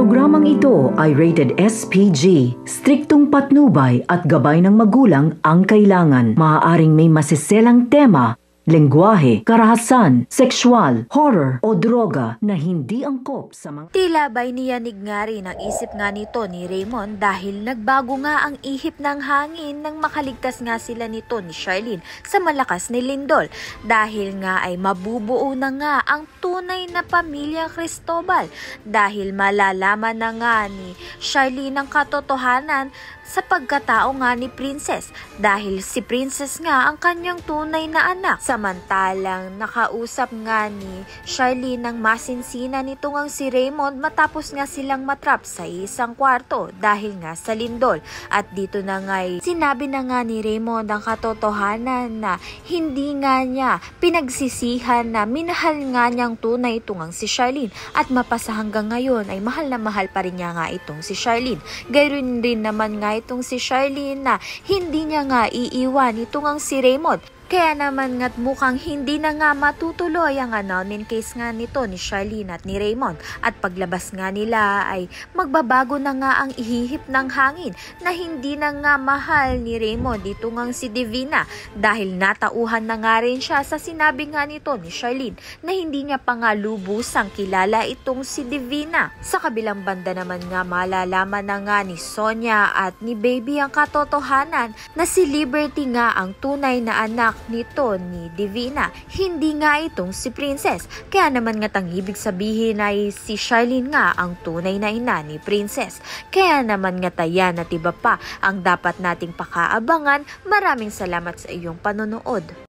programang ito ay rated SPG. Striktong patnubay at gabay ng magulang ang kailangan. Maaaring may masiselang tema, lengguwahe, karahasan, sexual, horror o droga na hindi angkop sa mga... Tila ba'y niyanig nga rin ang isip nga nito ni Raymond dahil nagbago nga ang ihip ng hangin nang makaligtas nga sila nito ni Charlene sa malakas ni Lindol. Dahil nga ay mabubuo na nga ang tunay na pamilyang Cristobal dahil malalaman na nga ni Charlene ang katotohanan sa pagkatao nga ni Princess dahil si Princess nga ang kanyang tunay na anak. Samantalang nakausap nga ni Charlene ng masinsina nito ngang si Raymond matapos nga silang matrap sa isang kwarto dahil nga sa lindol. At dito na nga sinabi na nga ni Raymond ang katotohanan na hindi nga niya pinagsisihan na minahal nga niyang tunay itong si Charlene at mapasa hanggang ngayon ay mahal na mahal pa rin niya nga itong si Charlene. Gayun din naman nga itong si Charlene na hindi niya nga iiwan itong si Raymond. Kaya naman nga't mukhang hindi na nga matutuloy ang annulment case nga nito ni Charlene at ni Raymond at paglabas nga nila ay magbabago na nga ang ihihip ng hangin na hindi na nga mahal ni Raymond dito ngang si Divina dahil natauhan na nga rin siya sa sinabi nga nito ni Charlene na hindi niya pa nga lubusang kilala itong si Divina. Sa kabilang banda naman nga malalaman na nga ni Sonia at ni Baby ang katotohanan na si Liberty nga ang tunay na anak nito ni Divina, hindi nga itong si Princess. Kaya naman nga ang ibig sabihin ay si Charlene nga ang tunay na ina ni Princess. Kaya naman nga tayan at iba pa ang dapat nating pakaabangan. Maraming salamat sa iyong panonood.